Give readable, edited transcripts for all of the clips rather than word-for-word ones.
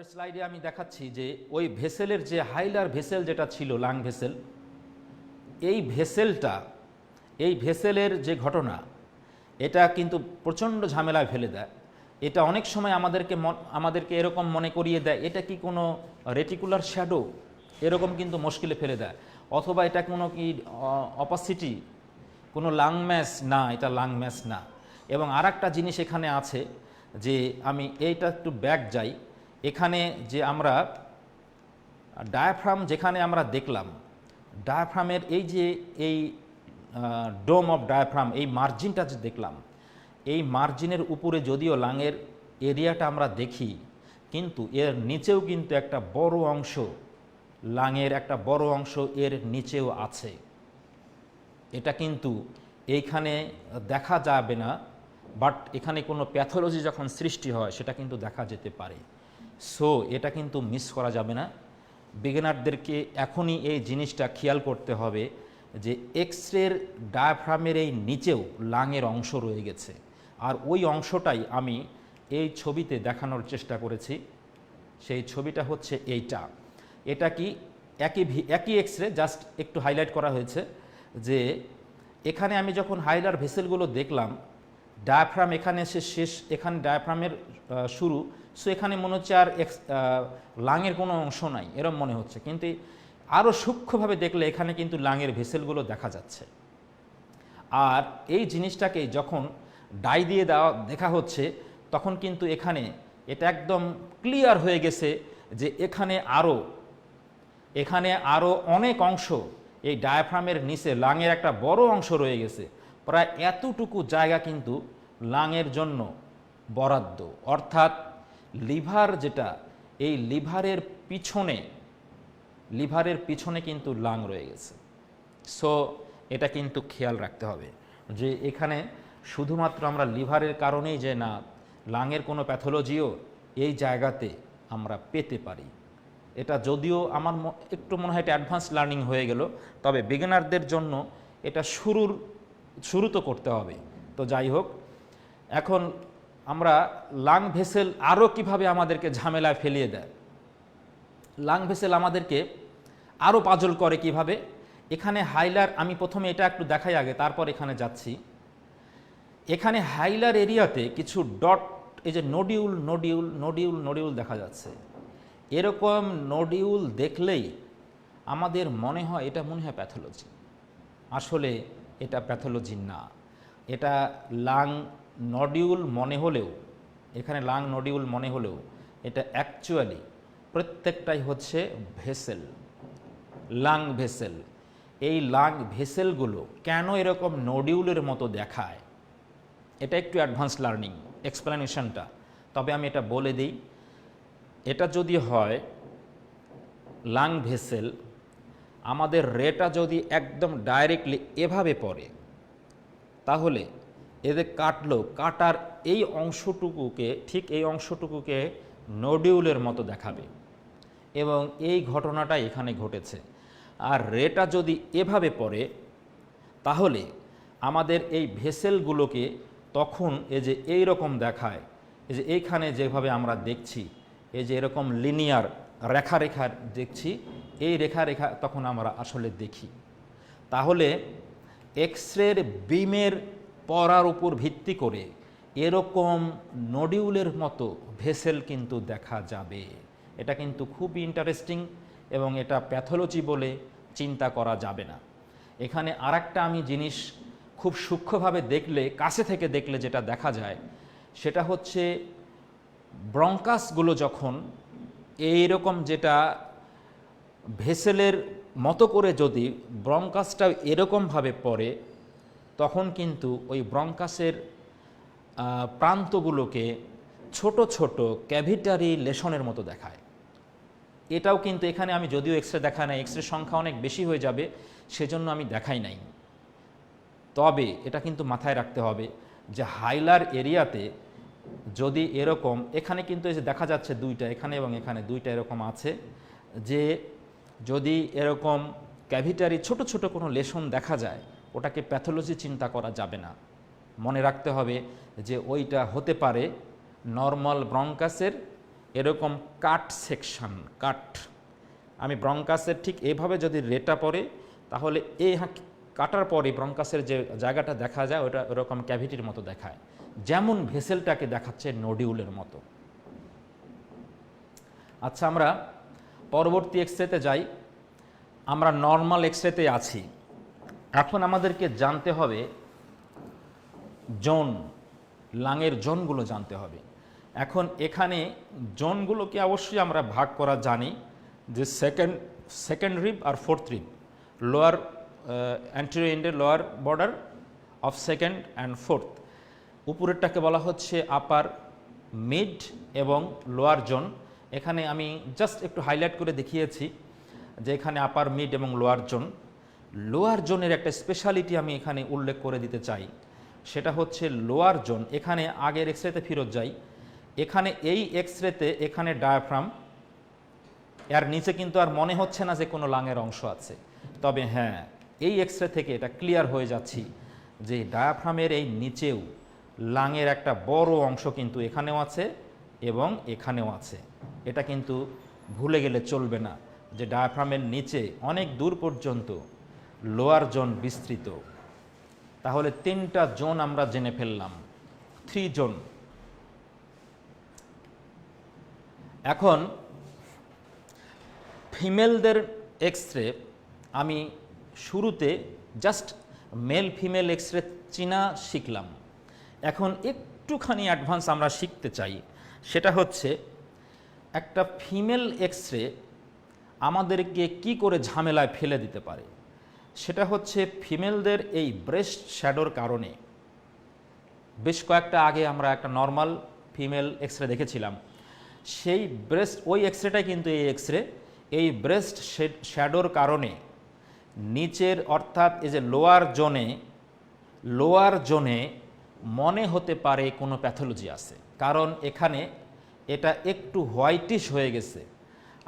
পরের স্লাইডে আমি দেখাচ্ছি যে ওই ভেসেলের যে হাইলার ভেসেল যেটা ছিল লাং ভেসেল, এই ভেসেলের যে ঘটনা, এটা কিন্তু প্রচণ্ড ঝামেলায় ফেলে দেয়। এটা অনেক সময় আমাদেরকে এরকম মনে করিয়ে দেয় এটা কি কোনো রেটিকুলার শ্যাডো, এরকম কিন্তু মুশকিলে ফেলে দেয়। অথবা এটা কোনো কি অপাসিটি, কোনো লাং ম্যাস না, এটা লাং ম্যাস না। এবং আর একটা জিনিস এখানে আছে যে আমি এইটা একটু ব্যাক যাই, এখানে যে আমরা ডায়াফ্রাম যেখানে আমরা দেখলাম, ডায়াফ্রামের এই ডোম অফ ডায়াফ্রাম, এই মার্জিনটা যে দেখলাম, এই মার্জিনের উপরে যদিও লাংয়ের এরিয়াটা আমরা দেখি, কিন্তু এর নিচেও কিন্তু একটা বড় অংশ, লাংয়ের একটা বড় অংশ এর নিচেও আছে। এটা কিন্তু এইখানে দেখা যাবে না, বাট এখানে কোনো প্যাথোলজি যখন সৃষ্টি হয় সেটা কিন্তু দেখা যেতে পারে। সো এটা কিন্তু মিস করা যাবে না। বিগিনারদেরকে এখনই এই জিনিসটা খেয়াল করতে হবে যে এক্স-রের ডায়াফ্রামের এই নিচেও লাংয়ের অংশ রয়ে গেছে, আর ওই অংশটাই আমি এই ছবিতে দেখানোর চেষ্টা করেছি। সেই ছবিটা হচ্ছে এইটা। এটা কি একই এক্স-রে, জাস্ট একটু হাইলাইট করা হয়েছে যে এখানে আমি যখন হাইলার ভেসেলগুলো দেখলাম, ডায়াফ্রাম এখানে এসে শেষ, এখানে ডায়াফ্রামের শুরু। সো এখানে মনে হচ্ছে আর লাংয়ের কোনো অংশ নাই এরম মনে হচ্ছে, কিন্তু আরও সূক্ষ্মভাবে দেখলে এখানে কিন্তু লাংয়ের ভেসেলগুলো দেখা যাচ্ছে। আর এই জিনিসটাকে যখন ডাই দিয়ে দেখা হচ্ছে, তখন কিন্তু এখানে এটা একদম ক্লিয়ার হয়ে গেছে যে এখানে আরও অনেক অংশ, এই ডায়াফ্রামের নিচে লাংয়ের একটা বড় অংশ রয়ে গেছে। প্রায় এতটুকু জায়গা কিন্তু লাংয়ের জন্য বরাদ্দ। অর্থাৎ লিভার যেটা, এই লিভারের পিছনে কিন্তু লাং রয়ে গেছে। সো এটা কিন্তু খেয়াল রাখতে হবে যে এখানে শুধুমাত্র আমরা লিভারের কারণেই যে না, লাংয়ের কোনো প্যাথোলজিও এই জায়গাতে আমরা পেতে পারি। এটা যদিও আমার একটু মনে হয় এটা অ্যাডভান্স লার্নিং হয়ে গেল, তবে বিগিনারদের জন্য এটা শুরু তো করতে হবে। তো যাই হোক, এখন আমরা লাং ভেসেল আরও কিভাবে আমাদেরকে ঝামেলায় ফেলিয়ে দেয়। লাং ভেসেল আমাদেরকে আরও পাজল করে কিভাবে। এখানে হাইলার, আমি প্রথমে এটা একটু দেখাই আগে, তারপর এখানে যাচ্ছি। এখানে হাইলার এরিয়াতে কিছু ডট, এই যে নোডিউল দেখা যাচ্ছে। এরকম নোডিউল দেখলেই আমাদের মনে হয় এটা মনে হয় প্যাথোলজি। আসলে এটা প্যাথোলজি না, এটা লাং নডিউল মনে হলেও, এখানে লাং নডিউল মনে হলেও এটা অ্যাকচুয়ালি প্রত্যেকটাই হচ্ছে ভেসেল, লাং ভেসেল। এই লাং ভেসেলগুলো কেন এরকম নডিউলের মতো দেখায়, এটা একটু অ্যাডভান্স লার্নিং এক্সপ্লেনেশনটা, তবে আমি এটা বলে দিই। এটা যদি হয় লাং ভেসেল, আমাদের রেটা যদি একদম ডাইরেক্টলি এভাবে পড়ে, তাহলে এদের কাটার এই অংশটুকুকে, ঠিক এই অংশটুকুকে নডিউলের মতো দেখাবে, এবং এই ঘটনাটা এখানে ঘটেছে। আর রেটা যদি এভাবে পড়ে, তাহলে আমাদের এই ভেসেলগুলোকে তখন এই যে এই রকম দেখায়, এই যে এইখানে যেভাবে আমরা দেখছি, এই যে এরকম লিনিয়ার রেখা দেখছি, এই রেখা তখন আমরা আসলে দেখি। তাহলে এক্স-রের বিমের পড়ার উপর ভিত্তি করে এরকম নডিউলের মতো ভেসেল কিন্তু দেখা যাবে। এটা কিন্তু খুবই ইন্টারেস্টিং, এবং এটা প্যাথোলজি বলে চিন্তা করা যাবে না। এখানে আরেকটা আমি জিনিস খুব সূক্ষ্মভাবে দেখলে, কাছে থেকে দেখলে যেটা দেখা যায়, সেটা হচ্ছে ব্রঙ্কাসগুলো যখন এইরকম, যেটা ভেসেলের মতো করে যদি ব্রঙ্কাসটা এরকমভাবে পড়ে, তখন কিন্তু ওই ব্রঙ্কাসের প্রান্তগুলোকে ছোট ছোট ক্যাভিটারি লেশনের মতো দেখায়। এটাও কিন্তু এখানে আমি যদিও এক্স-রে দেখা নাই, এক্স-রে সংখ্যা অনেক বেশি হয়ে যাবে, সেজন্য আমি দেখাই নাই। তবে এটা কিন্তু মাথায় রাখতে হবে যে হাইলার এরিয়াতে যদি এরকম, এখানে কিন্তু এই যে দেখা যাচ্ছে দুইটা, এখানে এবং এখানে দুইটা এরকম আছে, যে যদি এরকম ক্যাভিটারি ছোট ছোট কোনো লেশন দেখা যায়, ওটাকে প্যাথোলজি চিন্তা করা যাবে না। মনে রাখতে হবে যে ওইটা হতে পারে নর্মাল ব্রঙ্কাসের এরকম কাট সেকশন, কাট, আমি ব্রঙ্কাসের ঠিক এভাবে যদি রেটা পড়ে তাহলে এই কাটার পরে ব্রঙ্কাসের যে জায়গাটা দেখা যায় ওটা ওরকম ক্যাভিটির মতো দেখায়, যেমন ভেসেলটাকে দেখাচ্ছে নোডিউলের মতো। আচ্ছা, আমরা পরবর্তী এক্সরেতে যাই। আমরা নর্মাল এক্সরেতে আছি। এখন আমাদেরকে জানতে হবে জোন, লাংয়ের জোনগুলো জানতে হবে। এখন এখানে জোনগুলোকে অবশ্যই আমরা ভাগ করা জানি যে সেকেন্ড রিব আর ফোর্থ রিব, লোয়ার অ্যান্টেরিয়র এন্ডের lower border of second and fourth. উপরেরটাকে বলা হচ্ছে আপার, মিড এবং লোয়ার জোন। এখানে আমি জাস্ট একটু হাইলাইট করে দেখিয়েছি যে এখানে আপার, মিড এবং লোয়ার জোন। লোয়ার জোনের একটা স্পেশালিটি আমি এখানে উল্লেখ করে দিতে চাই, সেটা হচ্ছে লোয়ার জোন। এখানে আগের এক্সরেতে ফেরত যাই, এখানে এই এক্সরেতে এখানে ডায়াফ্রাম, এর নিচে কিন্তু আর মনে হচ্ছে না যে কোনো লাংয়ের অংশ আছে। তবে হ্যাঁ, এই এক্সরে থেকে এটা ক্লিয়ার হয়ে যাচ্ছি যে ডায়াফ্রামের এই নিচেও লাংয়ের একটা বড় অংশ কিন্তু এখানেও আছে এবং এখানেও আছে। এটা কিন্তু ভুলে গেলে চলবে না যে ডায়াফ্রামের নিচে অনেক দূর পর্যন্ত লোয়ার জোন বিস্তৃত। তাহলে 3টা জোন আমরা জেনে ফেললাম, 3 জোন। এখন ফিমেলদের এক্সরে আমি শুরুতে জাস্ট মেল ফিমেল এক্সরে চিনা শিখলাম। এখন একটুখানি অ্যাডভান্স আমরা শিখতে চাই, সেটা হচ্ছে একটা ফিমেল এক্সরে আমাদেরকে কি করে ঝামেলায় ফেলে দিতে পারে। সেটা হচ্ছে ফিমেলদের এই ব্রেস্ট শ্যাডোর কারণে। বেশ কয়েকটা আগে আমরা একটা নর্মাল ফিমেল এক্সরে দেখেছিলাম, সেই ব্রেস্ট, ওই এক্সরেটাই কিন্তু এই এক্সরে। এই ব্রেস্ট শ্যাডোর কারণে নিচের অর্থাৎ এই যে লোয়ার জোনে মনে হতে পারে কোনো প্যাথোলজি আছে, কারণ এখানে এটা একটু হোয়াইটিশ হয়ে গেছে।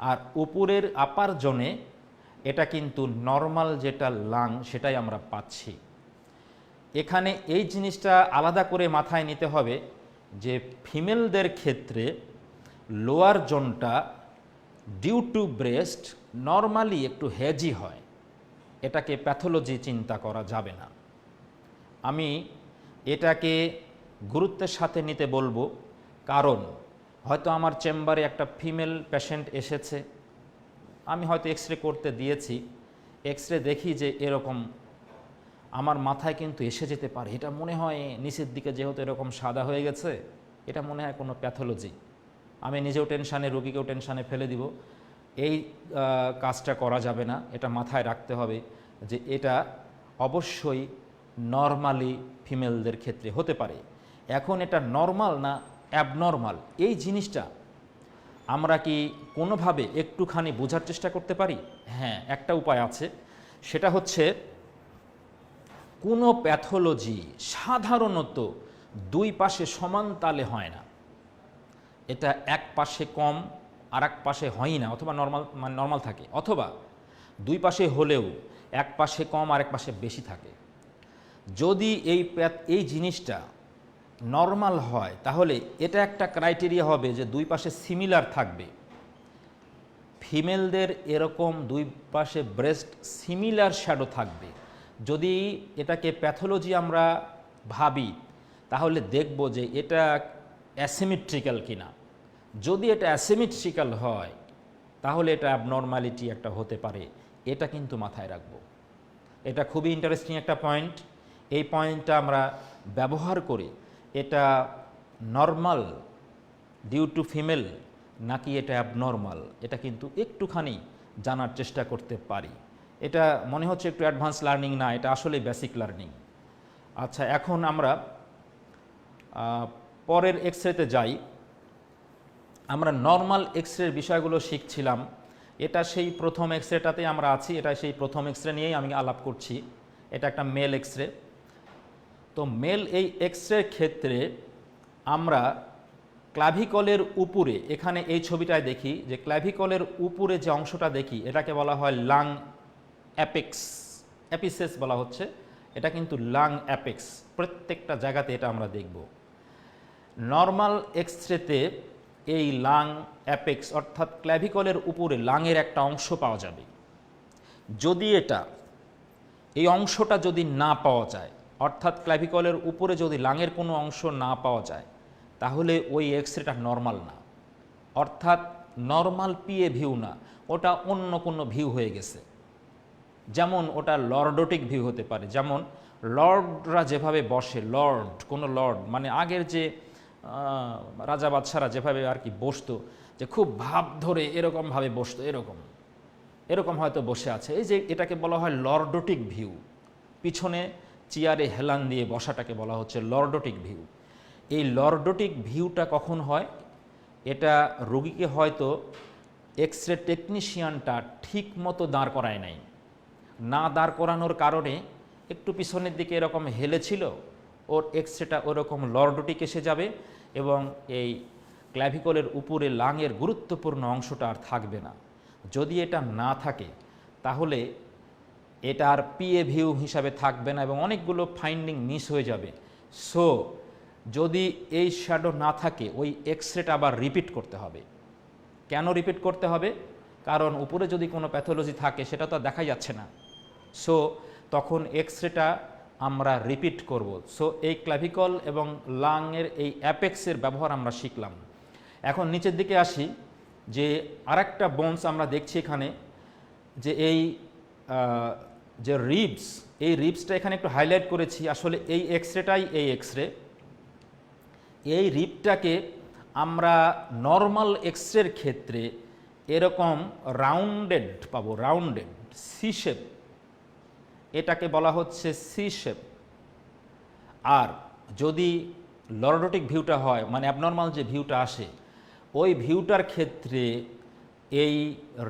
আর উপরের আপার জোনে এটা কিন্তু নর্মাল যেটা লাং সেটাই আমরা পাচ্ছি। এখানে এই জিনিসটা আলাদা করে মাথায় নিতে হবে যে ফিমেলদের ক্ষেত্রে লোয়ার জোনটা ডিউ টু ব্রেস্ট নর্মালি একটু হেজি হয়, এটাকে প্যাথোলজি চিন্তা করা যাবে না। আমি এটাকে গুরুত্বের সাথে নিতে বলবো, কারণ হয়তো আমার চেম্বারে একটা ফিমেল পেশেন্ট এসেছে, আমি হয়তো এক্সরে করতে দিয়েছি, এক্সরে দেখি যে এরকম, আমার মাথায় কিন্তু এসে যেতে পারে, এটা মনে হয় নিচের দিকে যেহেতু এরকম সাদা হয়ে গেছে, এটা মনে হয় কোনো প্যাথোলজি। আমি নিজেও টেনশানে, রোগীকেও টেনশানে ফেলে দিব। এই কাজটা করা যাবে না, এটা মাথায় রাখতে হবে যে এটা অবশ্যই নর্মালি ফিমেলদের ক্ষেত্রে হতে পারে। এখন এটা নর্মাল না অ্যাবনর্মাল, এই জিনিসটা আমরা কি কোনোভাবে একটুখানি বোঝার চেষ্টা করতে পারি? হ্যাঁ, একটা উপায় আছে, সেটা হচ্ছে কোনো প্যাথোলজি সাধারণত দুই পাশে সমান তালে হয় না। এটা এক পাশে কম আর এক পাশে হয় না, অথবা নর্মাল থাকে, অথবা দুই পাশে হলেও এক পাশে কম আর এক পাশে বেশি থাকে। যদি এই জিনিসটা নর্মাল হয় তাহলে এটা একটা ক্রাইটেরিয়া হবে যে দুই পাশে সিমিলার থাকবে। ফিমেলদের এরকম দুই পাশে ব্রেস্ট সিমিলার শ্যাডো থাকবে। যদি এটাকে প্যাথোলজি আমরা ভাবি তাহলে দেখব যে এটা অ্যাসিমেট্রিক্যাল কিনা। যদি এটা অ্যাসিমেট্রিক্যাল হয় তাহলে এটা অ্যাবনর্মালিটি একটা হতে পারে, এটা কিন্তু মাথায় রাখবো। এটা খুবই ইন্টারেস্টিং একটা পয়েন্ট। এই পয়েন্টটা আমরা ব্যবহার করি, এটা নর্মাল ডিউ টু ফিমেল নাকি এটা অ্যাবনর্মাল, এটা কিন্তু একটুখানি জানার চেষ্টা করতে পারি। এটা মনে হচ্ছে একটু অ্যাডভান্স লার্নিং না, এটা আসলে বেসিক লার্নিং। আচ্ছা, এখন আমরা পরের এক্সরেতে যাই। আমরা নর্মাল এক্সরের বিষয়গুলো শিখছিলাম, এটা সেই প্রথম এক্সরেটাতে আমরা আছি, এটা সেই প্রথম এক্সরে নিয়েই আমি আলাপ করছি। এটা একটা মেল এক্সরে। তো মেল এই এক্সরের ক্ষেত্রে আমরা ক্লাভিকলের উপরে, এখানে এই ছবিটায় দেখি যে ক্লাভিকলের উপরে যে অংশটা দেখি এটাকে বলা হয় লাং অ্যাপেক্স, অ্যাপিসেস বলা হচ্ছে, এটা কিন্তু লাং অ্যাপেক্স। প্রত্যেকটা জায়গাতে এটা আমরা দেখব। নর্মাল এক্সরেতে এই লাং অ্যাপেক্স অর্থাৎ ক্ল্যাভিকলের উপরে লাংয়ের একটা অংশ পাওয়া যাবে। যদি এই অংশটা যদি না পাওয়া যায়, অর্থাৎ ক্ল্যাভিকলের উপরে যদি লাংয়ের কোনো অংশ না পাওয়া যায়, তাহলে ওই এক্সরেটা নর্মাল না, অর্থাৎ নর্মাল পিএ ভিউ না, ওটা অন্য কোনো ভিউ হয়ে গেছে। যেমন ওটা লর্ডোটিক ভিউ হতে পারে, যেমন লর্ডরা যেভাবে বসে, কোনো লর্ড মানে আগের যে রাজা বাদশারা যেভাবে আর কি বসতো, যে খুব ভাব ধরে এরকমভাবে বসতো, এরকম হয়তো বসে আছে, এই যে এটাকে বলা হয় লর্ডোটিক ভিউ। পিছনে চেয়ারে হেলান দিয়ে বসাটাকে বলা হচ্ছে লর্ডোটিক ভিউ। এই লর্ডোটিক ভিউটা কখন হয়? এটা রোগীকে হয়তো এক্সরে টেকনিশিয়ানটা ঠিক মতো দাঁড় করায় নাই, না দাঁড় করানোর কারণে একটু পিছনের দিকে এরকম হেলেছিল, ওর এক্সরেটা ওরকম লর্ডোটিক এসে যাবে এবং এই ক্ল্যাভিকলের উপরে লাংয়ের গুরুত্বপূর্ণ অংশটা আর থাকবে না। যদি এটা না থাকে তাহলে এটা আর পিএ ভিউ হিসাবে থাকবে না এবং অনেকগুলো ফাইন্ডিং মিস হয়ে যাবে। সো যদি এই শ্যাডো না থাকে, ওই এক্সরেটা আবার রিপিট করতে হবে। কেন রিপিট করতে হবে? কারণ উপরে যদি কোনো প্যাথোলজি থাকে সেটা তো দেখা যাচ্ছে না, সো তখন এক্সরেটা আমরা রিপিট করব। সো এই ক্ল্যাভিকল এবং লাংয়ের এই অ্যাপেক্সের ব্যবহার আমরা শিখলাম। এখন নিচের দিকে আসি, যে আরেকটা বোনস আমরা দেখছি এখানে, যে এই যে রিবস, এই রিবসটা এখানে একটু হাইলাইট করেছি। আসলে এই এক্সরেটাই এই এক্সরে। এই রিবটাকে আমরা নর্মাল এক্সরের ক্ষেত্রে এরকম রাউন্ডেড পাবো, রাউন্ডেড সি শেপ, এটাকে বলা হচ্ছে সি শেপ। আর যদি লর্ডোটিক ভিউটা হয়, মানে অ্যাবনর্মাল যে ভিউটা আসে, ওই ভিউটার ক্ষেত্রে এই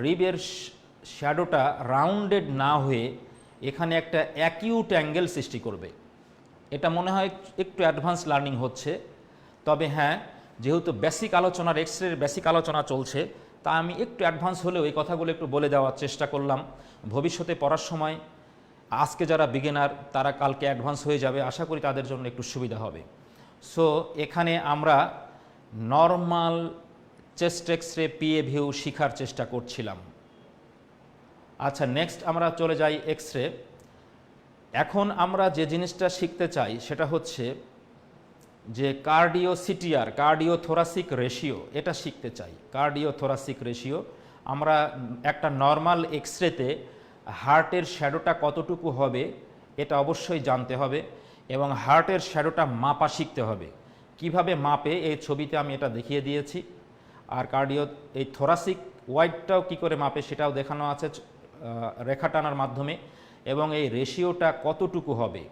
রিবের শ্যাডোটা রাউন্ডেড না হয়ে এখানে একটা অ্যাকিউট অ্যাঙ্গেল সৃষ্টি করবে। এটা মনে হয় একটু অ্যাডভান্স লার্নিং হচ্ছে, তবে হ্যাঁ, যেহেতু বেসিক আলোচনার এক্সরের বেসিক আলোচনা চলছে, তা আমি একটু অ্যাডভান্স হলেও এই কথাগুলো একটু বলে দেওয়ার চেষ্টা করলাম। ভবিষ্যতে পড়ার সময় আজকে যারা বিগিনার তারা কালকে অ্যাডভান্স হয়ে যাবে, আশা করি তাদের জন্য একটু সুবিধা হবে। সো এখানে আমরা normal chest X-ray PA view শেখার চেষ্টা করছিলাম। আচ্ছা, নেক্সট আমরা চলে যাই এক্সরে। এখন আমরা যে জিনিসটা শিখতে চাই সেটা হচ্ছে যে cardio CTR, cardio thoracic ratio, এটা শিখতে চাই। কার্ডিও থোরাসিক রেশিও আমরা একটা নর্মাল এক্সরেতে হার্টের শ্যাডোটা কতটুকু হবে এটা অবশ্যই জানতে হবে এবং হার্টের শ্যাডোটা মাপা শিখতে হবে। কিভাবে মাপে এই ছবিতে আমি এটা দেখিয়ে দিয়েছি। আর কার্ডিও এই থোরাসিক ওয়াইডটাও কি করে মাপে সেটাও দেখানো আছে রেখা টানার মাধ্যমে, এবং এই রেশিওটা কতটুকু হবে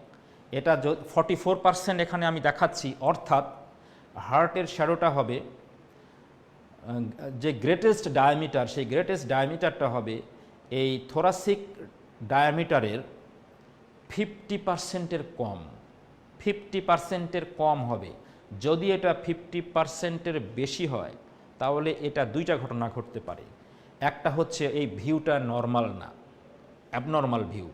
এটা 44% এখানে আমি দেখাচ্ছি। অর্থাৎ হার্টের শ্যাডোটা হবে যে গ্রেটেস্ট ডায়ামিটার, সেই গ্রেটেস্ট ডায়ামিটারটা হবে এই থোরাসিক ডায়ামিটারের 50%-এর কম, 50%-এর কম হবে। যদি এটা 50%-এর বেশি হয় তাহলে এটা দুইটা ঘটনা ঘটতে পারে। একটা হচ্ছে এই ভিউটা নর্মাল না, অ্যাবনর্মাল ভিউ,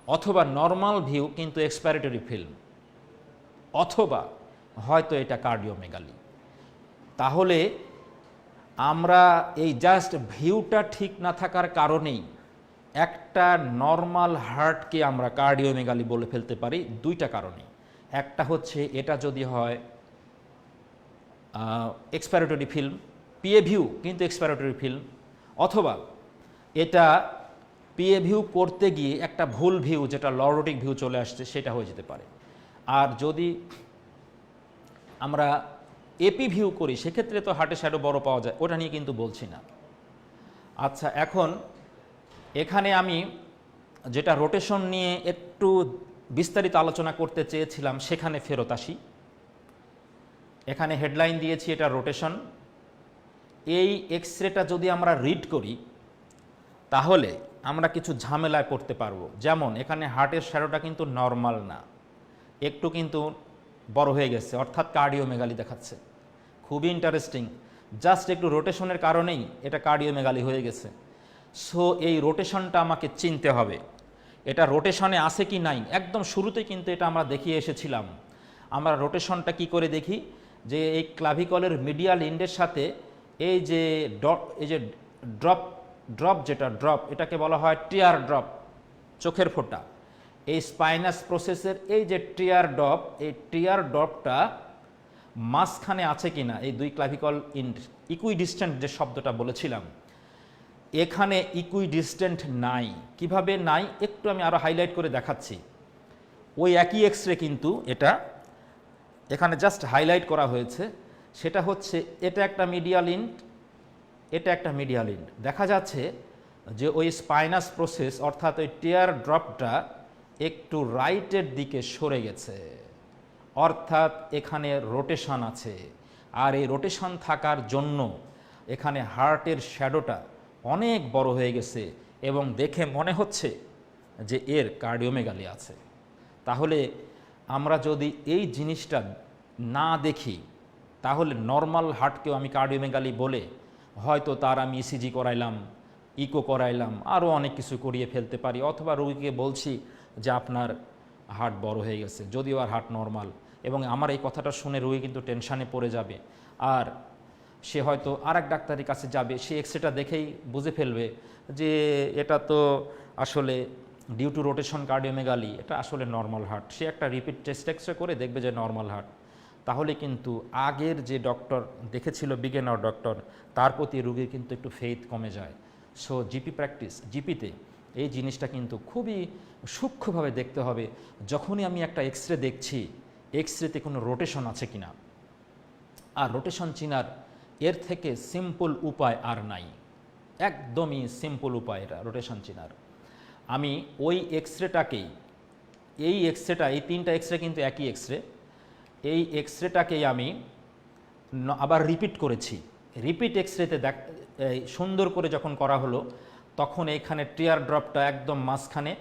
অথবা নর্মাল ভিউ কিন্তু এক্সপাইরেটরি ফিল্ম, অথবা হয়তো এটা কার্ডিওমেগালি। তাহলে আমরা এই জাস্ট ভিউটা ঠিক না থাকার কারণেই একটা নর্মাল হার্টকে আমরা কার্ডিওমেগালি বলে ফেলতে পারি দুইটা কারণে। একটা হচ্ছে এটা যদি হয় এক্সপাইরেটরি ফিল্ম, পিএ ভিউ কিন্তু এক্সপাইরেটরি ফিল্ম, অথবা এটা পিএ ভিউ করতে গিয়ে একটা ভুল ভিউ যেটা লর্ডোটিক ভিউ চলে আসছে সেটা হয়ে যেতে পারে। আর যদি আমরা এপি ভিউ করি সেক্ষেত্রে তো হার্টের শ্যাডো বড় পাওয়া যায়, ওটা নিয়ে কিন্তু বলছি না। আচ্ছা, এখন এখানে আমি যেটা রোটেশন নিয়ে একটু বিস্তারিত আলোচনা করতে চেয়েছিলাম সেখানে ফেরত আসি। এখানে হেডলাইন দিয়েছি এটা রোটেশন। এই এক্সরেটা যদি আমরা রিড করি তাহলে আমরা কিছু ঝামেলায় পড়তে পারবো। যেমন এখানে হার্টের শ্যাডোটা কিন্তু নর্মাল না, একটু কিন্তু বড় হয়ে গেছে, অর্থাৎ কার্ডিওমেগালি দেখাচ্ছে। খুবই ইন্টারেস্টিং, জাস্ট একটু রোটেশনের কারণেই এটা কার্ডিওমেগালি হয়ে গেছে। সো এই রোটেশনটা আমাকে চিনতে হবে, এটা রোটেশনে আছে কি নাই। একদম শুরুতে কিন্তু এটা আমরা দেখিয়ে এসেছিলাম। আমরা রোটেশনটা কি করে দেখি, যে এই ক্লাভিকলের মিডিয়াল এন্ডের সাথে এই যে ড্রপ যেটা ড্রপ, এটাকে বলা হয় টিয়ার ড্রপ, চোখের ফোঁটা। এই স্পাইনাস প্রসেসের এই যে টিয়ার ড্রপ, এই টিয়ার ড্রপটা মাঝখানে আছে কিনা, এই দুই ক্লাভিকল ইকুইডিস্ট্যান্ট যে শব্দটা বলেছিলাম, এখানে ইকুইডিস্ট্যান্ট নাই। কিভাবে নাই একটু আমি আরো হাইলাইট করে দেখাচ্ছি। ওই একই এক্সরে কিন্তু এটা এখানে জাস্ট হাইলাইট করা হয়েছে। সেটা হচ্ছে এটা একটা মিডিয়াল ইন্ড, এটা একটা মিডিয়াল ইন্ড। দেখা যাচ্ছে যে ওই স্পাইনাস প্রসেস অর্থাৎ ওই টিয়ার ড্রপটা একটু রাইটের দিকে সরে গেছে, অর্থাৎ এখানে রোটেশন আছে। আর এই রোটেশন থাকার জন্য এখানে হার্টের শ্যাডোটা অনেক বড় হয়ে গেছে এবং দেখে মনে হচ্ছে যে এর কার্ডিওমেগালি আছে। তাহলে আমরা যদি এই জিনিসটা না দেখি, তাহলে নর্মাল হার্টকেও আমি কার্ডিওমেগালি বলে হয়তো তার আমি ইসিজি করাইলাম, ইকো করাইলাম, আরও অনেক কিছু করিয়ে ফেলতে পারি, অথবা রোগীকে বলছি যে আপনার হার্ট বড় হয়ে গেছে, যদিও আর হার্ট নর্মাল। এবং আমার এই কথাটা শুনে রোগী কিন্তু টেনশানে পড়ে যাবে, আর সে হয়তো আর এক ডাক্তারের কাছে যাবে, সে এক্সরেটা দেখেই বুঝে ফেলবে যে এটা তো আসলে ডিউ টু রোটেশন কার্ডিওমেগালি, এটা আসলে নর্মাল হার্ট। সে একটা রিপিট টেস্ট এক্সরে করে দেখবে যে নর্মাল হার্ট। তাহলে কিন্তু আগের যে ডক্টর দেখেছিল, বিগিনার ডক্টর, তার প্রতি রোগীর কিন্তু একটু ফেইথ কমে যায়। সো জিপি প্র্যাকটিস, জিপিতে এই জিনিসটা কিন্তু খুবই সূক্ষ্মভাবে দেখতে হবে। যখনই আমি একটা এক্সরে দেখছি, এক্সরেতে কোনো রোটেশন আছে কিনা। আর রোটেশন চিনার এর থেকে সিম্পল উপায় আর নাই, একদমই সিম্পল উপায় এটা রোটেশন চিনার। আমি ওই এক্সরেটাকেই, এই এক্সরেটা, এই তিনটা এক্সরে কিন্তু একই এক্সরে, এই এক্সরেটাকেই আমি আবার রিপিট করেছি। রিপিট এক্সরেতে সুন্দর করে যখন করা হলো, তখন এখানে টিয়ার ড্রপটা একদম মাঝখানে,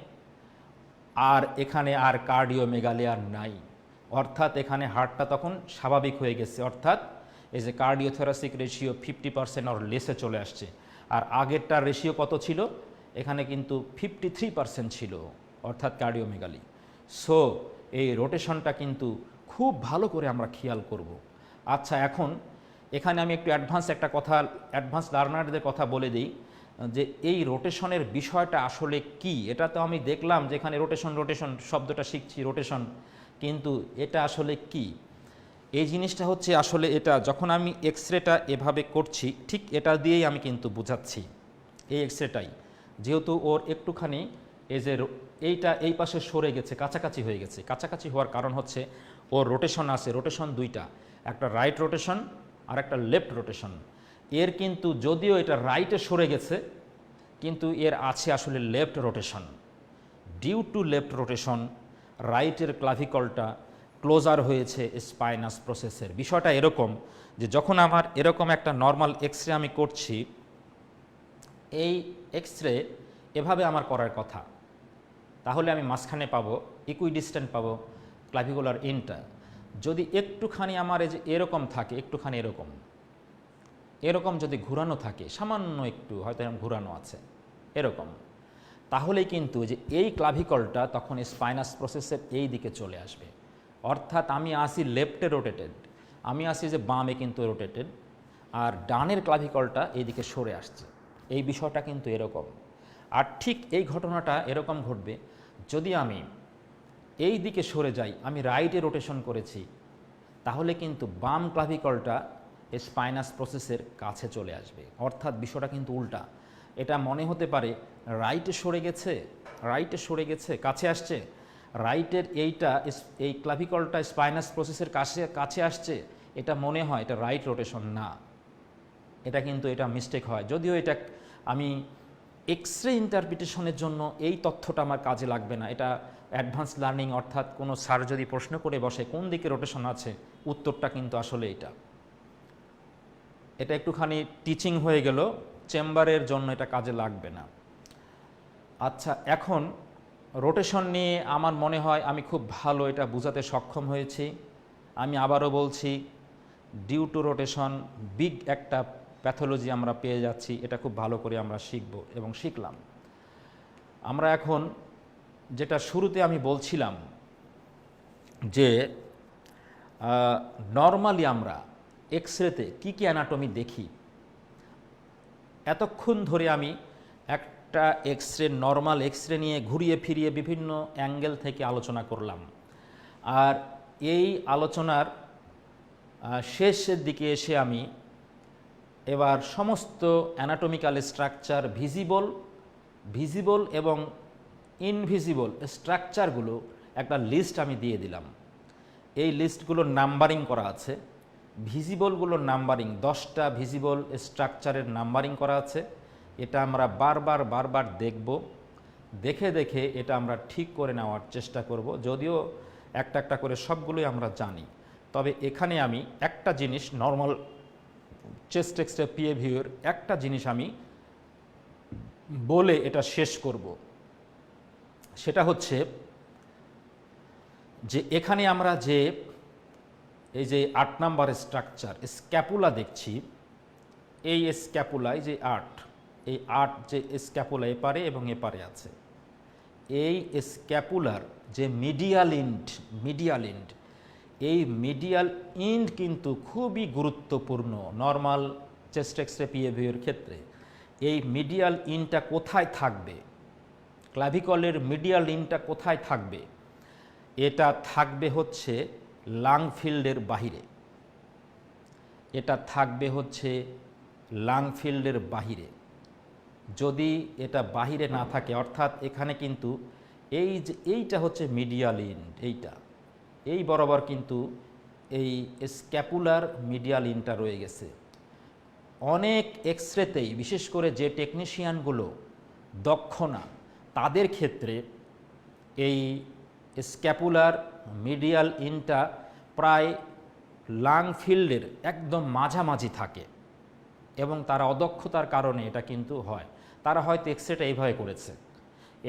আর এখানে আর কার্ডিওমেগালি আর নাই, অর্থাৎ এখানে হার্টটা তখন স্বাভাবিক হয়ে গেছে, অর্থাৎ এই যে কার্ডিওথোরাসিক রেশিও 50% অর লেসে চলে আসছে। আর আগেরটার রেশিও কত ছিল, এখানে কিন্তু 53% ছিল, অর্থাৎ কার্ডিওমেগালি। সো এই রোটেশনটা কিন্তু খুব ভালো করে আমরা খেয়াল করব। আচ্ছা, এখন এখানে আমি একটু একটা কথা অ্যাডভান্স লার্নারদের কথা বলে দিই যে এই রোটেশনের বিষয়টা আসলে কি। এটা তো আমি দেখলাম যে এখানে রোটেশন শব্দটা শিখছি, রোটেশন, কিন্তু এটা আসলে কি? এই জিনিসটা হচ্ছে আসলে এটা যখন আমি এক্সরেটা এভাবে করছি, ঠিক এটা দিয়েই আমি কিন্তু বোঝাচ্ছি। এই এক্সরেটাই যেহেতু ওর একটুখানি এই যে এইটা এই পাশে সরে গেছে, কাছাকাছি হয়ে গেছে। কাছাকাছি হওয়ার কারণ হচ্ছে ওর রোটেশন আছে, রোটেশন দুইটা, একটা রাইট রোটেশন আর একটা লেফট রোটেশন। এর কিন্তু যদিও এটা রাইটে সরে গেছে, কিন্তু এর আছে আসলে left rotation. Due to left rotation রাইটের ক্লাভিকলটা ক্লোজার হয়েছে স্পাইনাস প্রসেসের। বিষয়টা এরকম যে যখন আমার এরকম একটা নর্মাল এক্সরে আমি করছি, এই এক্সরে এভাবে আমার করার কথা, তাহলে আমি মাঝখানে পাবো, ইকুইডিস্ট্যান্ট পাবো ক্লাভিকুলার ইনটা। যদি একটুখানি আমার এই যে এরকম থাকে, একটুখানি এরকম এরকম যদি ঘুরানো থাকে, সামান্য একটু হয়তো এরকম ঘুরানো আছে এরকম, তাহলেই কিন্তু যে এই ক্লাভিকলটা তখন স্পাইনাস প্রসেসের এই দিকে চলে আসবে। অর্থাৎ আমি আসি লেফটে রোটেটেড, আমি আসি যে বামে কিন্তু রোটেটেড, আর ডানের ক্লাভিকলটা এই দিকে সরে আসছে। এই বিষয়টা কিন্তু এরকম। আর ঠিক এই ঘটনাটা এরকম ঘটবে যদি আমি এই দিকে সরে যাই, আমি রাইটে রোটেশন করেছি, তাহলে কিন্তু বাম ক্লাভিকলটা স্পাইনাস প্রসেসের কাছে চলে আসবে। অর্থাৎ বিষয়টা কিন্তু উল্টা। এটা মনে হতে পারে রাইটে সরে গেছে, কাছে আসছে, রাইটের এই ক্লাভিকলটা স্পাইনাস প্রসেসের কাছে আসছে, এটা মনে হয় এটা রাইট রোটেশন না। এটা কিন্তু এটা মিস্টেক হয়। যদিও এটা আমি এক্সরে ইন্টারপ্রিটেশনের জন্য এই তথ্যটা আমার কাজে লাগবে না। এটা অ্যাডভান্স লার্নিং, অর্থাৎ কোনো স্যার যদি প্রশ্ন করে বসে কোন দিকে রোটেশন আছে, উত্তরটা কিন্তু আসলে এটা একটুখানি টিচিং হয়ে গেল, চেম্বারের জন্য এটা কাজে লাগবে না। আচ্ছা, এখন রোটেশন নিয়ে আমার মনে হয় আমি খুব ভালো এটা বোঝাতে সক্ষম হয়েছি। আমি আবারও বলছি, ডিউ টু রোটেশন বিগ একটা প্যাথোলজি আমরা পেয়ে যাচ্ছি, এটা খুব ভালো করে আমরা শিখব এবং শিখলাম। আমরা এখন যেটা শুরুতে আমি বলছিলাম যে নর্মালি আমরা এক্স রেতে কী কী অ্যানাটমি দেখি, এতক্ষণ ধরে আমি একটা নর্মাল এক্স রে নিয়ে ঘুরিয়ে ফিরিয়ে বিভিন্ন অ্যাঙ্গেল থেকে আলোচনা করলাম। আর এই আলোচনার শেষের দিকে এসে আমি এবার সমস্ত অ্যানাটমিক্যাল স্ট্রাকচার, ভিজিবল এবং ইনভিজিবল স্ট্রাকচারগুলো একটা লিস্ট আমি দিয়ে দিলাম। এই লিস্টগুলোর নাম্বারিং করা আছে। ভিজিবলগুলোর নাম্বারিং 10টা ভিজিবল স্ট্রাকচারের নাম্বারিং করা আছে। এটা আমরা বারবার দেখব, দেখে এটা আমরা ঠিক করে নেওয়ার চেষ্টা করব, যদিও একটা করে সবগুলোই আমরা জানি। তবে এখানে আমি একটা জিনিস, নর্মাল চেস্ট এক্স-রে পিএ ভিউর একটা জিনিস আমি বলে এটা শেষ করব। সেটা হচ্ছে যে এখানে আমরা যে এই যে 8 নাম্বার স্ট্রাকচার স্ক্যাপুলা দেখছি, এই স্ক্যাপুলায় যে 8 যে স্ক্যাপুলা এপারে এবং এপারে আছে, এই স্ক্যাপুলার যে মিডিয়াল ইন্ড, এই মিডিয়াল ইন্ড কিন্তু খুবই গুরুত্বপূর্ণ নর্মাল চেস্ট এক্স-রে পিএ ভিউর ক্ষেত্রে। এই মিডিয়াল ইন্ডটা কোথায় থাকবে, ক্লাভিকলের মিডিয়াল ইন্ডটা কোথায় থাকবে? এটা থাকবে হচ্ছে লাং ফিল্ডের বাহিরে। এটা থাকবে হচ্ছে লাং ফিল্ডের বাহিরে। যদি এটা বাহিরে না থাকে, অর্থাৎ এখানে কিন্তু এইটা হচ্ছে মিডিয়াল ইন্ড, এই বরাবর কিন্তু এই স্ক্যাপুলার মিডিয়াল ইন্ডটা রয়ে গেছে। অনেক এক্স-রেতেই, বিশেষ করে যে টেকনিশিয়ানগুলো দক্ষ না, তাদের ক্ষেত্রে এই স্ক্যাপুলার মিডিয়াল ইন্ডটা প্রায় লাং ফিল্ডের একদম মাঝামাঝি থাকে এবং তারা অদক্ষতার কারণে এটা কিন্তু হয়। তারা হয়তো এক্স-রেটা এইভাবে করেছে।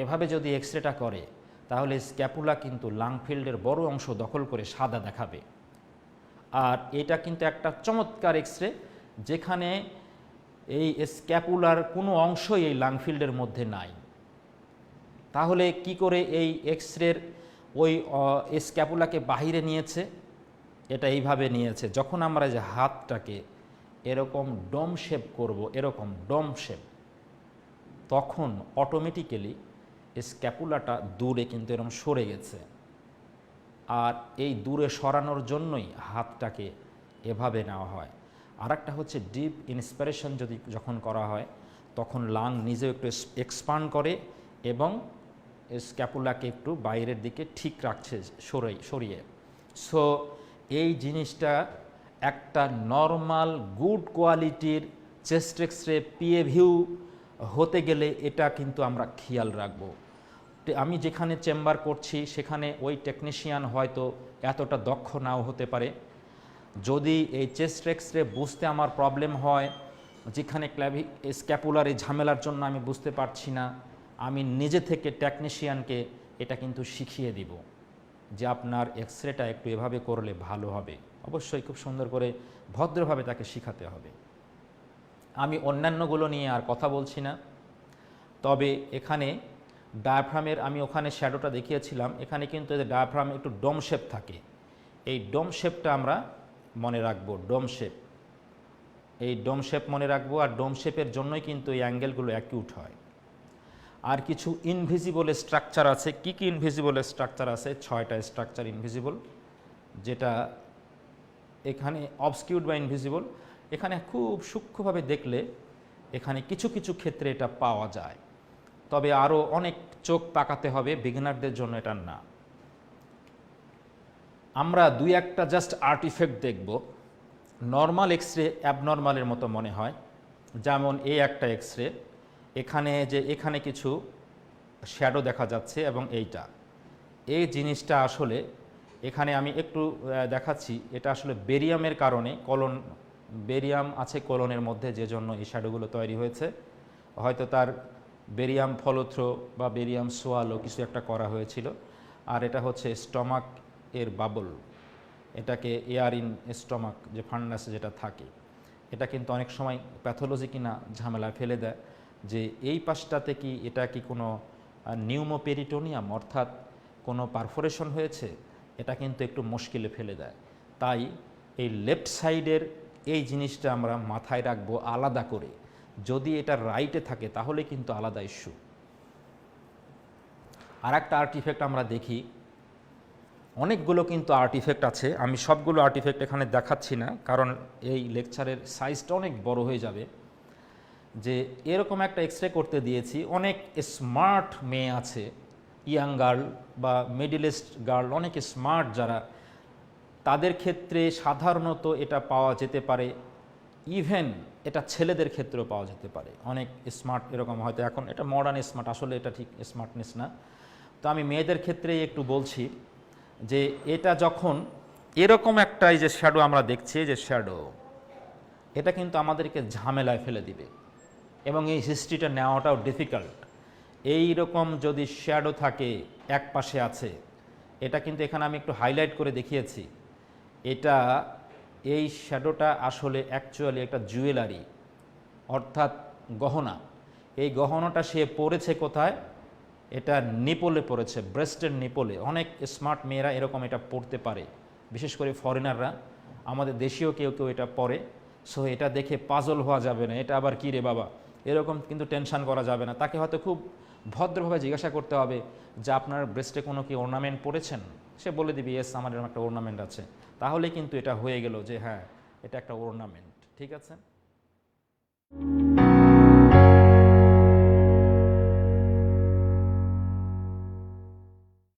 এভাবে যদি এক্স-রেটা করে তাহলে স্ক্যাপুলা কিন্তু লাং ফিল্ডের বড় অংশ দখল করে সাদা দেখাবে। আর এটা কিন্তু একটা চমৎকার এক্স-রে, যেখানে এই স্ক্যাপুলার কোনো অংশই এই লাং ফিল্ডের মধ্যে নাই। তাহলে কি করে এই এক্স-রের ওই স্ক্যাপুলাকে বাহিরে নিয়েছে? এটা এইভাবে নিয়েছে, যখন আমরা যে হাতটাকে এরকম ডোম শেপ করব, এরকম ডোম শেপ, তখন অটোমেটিক্যালি স্ক্যাপুলাটা দূরে কিন্তু এরকম সরে গেছে। আর এই দূরে সরানোর জন্যই হাতটাকে এভাবে নেওয়া হয়। আর একটা হচ্ছে ডিপ ইন্সপিরেশন যখন করা হয়, তখন লাং নিজেও একটু এক্সপান্ড করে এবং স্ক্যাপুলাকে একটু বাইরের দিকে ঠিক রাখছে সরিয়ে। সো এই জিনিসটা একটা নর্মাল গুড কোয়ালিটির চেস্ট এক্স-রে পিএ ভিউ হতে গেলে এটা কিন্তু আমরা খেয়াল রাখবো। আমি যেখানে চেম্বার করছি সেখানে ওই টেকনিশিয়ান হয়তো এতটা দক্ষ নাও হতে পারে। যদি এই চেস্ট এক্স-রে বুঝতে আমার প্রবলেম হয়, যেখানে স্ক্যাপুলার এই ঝামেলার জন্য আমি বুঝতে পারছি না, আমি নিজে থেকে টেকনিশিয়ানকে এটা কিন্তু শিখিয়ে দিব যে আপনার এক্স-রেটা একটু এভাবে করলে ভালো হবে। অবশ্যই খুব সুন্দর করে ভদ্রভাবে তাকে শিখাতে হবে। আমি অন্যান্যগুলো নিয়ে আর কথা বলছি না। তবে এখানে ডায়াফ্রামের, আমি ওখানে শ্যাডোটা দেখিয়েছিলাম, এখানে কিন্তু ডায়াফ্রাম একটু ডোম শেপ থাকে। এই ডোম শেপটা আমরা মনে রাখবো, ডোম শেপ, এই ডোম শেপ মনে রাখবো। আর ডোম শেপের জন্যই কিন্তু এই অ্যাঙ্গেলগুলো অ্যাকিউট হয়। আর কিছু ইনভিজিবল স্ট্রাকচার আছে। কি কি ইনভিজিবল স্ট্রাকচার আছে? 6টা স্ট্রাকচার ইনভিজিবল, যেটা এখানে অবস্কিউড বা ইনভিজিবল। এখানে খুব সূক্ষ্মভাবে দেখলে এখানে কিছু কিছু ক্ষেত্রে এটা পাওয়া যায়, তবে আরও অনেক চোখ পাকাতে হবে, বিগিনারদের জন্য এটা না। আমরা 2-1টা জাস্ট আর্টিফ্যাক্ট দেখব। নর্মাল এক্স-রে অ্যাবনর্মালের মতো মনে হয়। যেমন এই একটা এক্স-রে, এখানে কিছু শ্যাডো দেখা যাচ্ছে এবং এই জিনিসটা আসলে এখানে আমি একটু দেখাচ্ছি, এটা আসলে বেরিয়ামের কারণে, বেরিয়াম আছে কোলনের মধ্যে, যে জন্য এই শ্যাডোগুলো তৈরি হয়েছে। হয়তো তার বেরিয়াম ফলোথ্রো বা বেরিয়াম সোয়ালো কিছু একটা করা হয়েছিল। আর এটা হচ্ছে স্টমাক এর বাবল, এটাকে এয়ার ইন স্টমাক যে ফান্ডাসে যেটা থাকে, এটা কিন্তু অনেক সময় প্যাথোলজি কিনা ঝামেলায় ফেলে দেয় যে এই পাশটাতে কি এটা কি কোনো নিউমোপেরিটোনিয়াম অর্থাৎ কোনো পারফোরেশন হয়েছে, এটা কিন্তু একটু মুশকিলে ফেলে দেয়। তাই এই লেফট সাইডের এই জিনিসটা আমরা মাথায় রাখবো আলাদা করে। যদি এটা রাইটে থাকে তাহলে কিন্তু আলাদা ইস্যু। আর একটা আর্টিফ্যাক্ট আমরা দেখি, অনেকগুলো কিন্তু আর্টিফ্যাক্ট আছে, আমি সবগুলো আর্টিফ্যাক্ট এখানে দেখাচ্ছি না কারণ এই লেকচারের সাইজটা অনেক বড় হয়ে যাবে। যে এরকম একটা এক্সরে করতে দিয়েছি, অনেক স্মার্ট মেয়ে আছে, ইয়াং গার্ল বা মিডল-এজড গার্ল, অনেক স্মার্ট যারা, তাদের ক্ষেত্রে সাধারণত এটা পাওয়া যেতে পারে। ইভেন এটা ছেলেদের ক্ষেত্রেও পাওয়া যেতে পারে, অনেক স্মার্ট এরকম হয়তো এখন এটা মডার্ন স্মার্ট, আসলে এটা ঠিক স্মার্টনেস না। তো আমি মেয়েদের ক্ষেত্রেই একটু বলছি যে এটা যখন এরকম একটা এই যে শ্যাডো আমরা দেখছি, যে শ্যাডো, এটা কিন্তু আমাদেরকে ঝামেলায় ফেলে দিবে এবং এই হিস্ট্রিটা নেওয়াটাও ডিফিকাল্ট। এই রকম যদি শ্যাডো থাকে এক পাশে আছে, এটা কিন্তু এখানে আমি একটু হাইলাইট করে দেখিয়েছি, এটা এই শ্যাডোটা আসলে অ্যাকচুয়ালি একটা জুয়েলারি, অর্থাৎ গহনা। এই গহনাটা সে পরেছে কোথায়? এটা নিপলে পড়েছে, ব্রেস্টের নিপলে। অনেক স্মার্ট মেয়েরা এরকম এটা পরতে পারে, বিশেষ করে ফরেনাররা, আমাদের দেশীয় কেউ কেউ এটা পরে। সো এটা দেখে পাজল হওয়া যাবে না, এটা আবার কী রে বাবা, এরকম কিন্তু টেনশন করা যাবে না। তাকে হয়তো খুব ভদ্রভাবে জিজ্ঞাসা করতে হবে যে আপনার ব্রেস্টে কোনো কি অর্নামেন্ট পরেছেন? সে বলে দিবি ইয়েস আমার এরকম একটা অর্নামেন্ট আছে, তাহলে কিন্তু এটা হয়ে গেল যে হ্যাঁ এটা একটা অর্নামেন্ট। ঠিক আছে।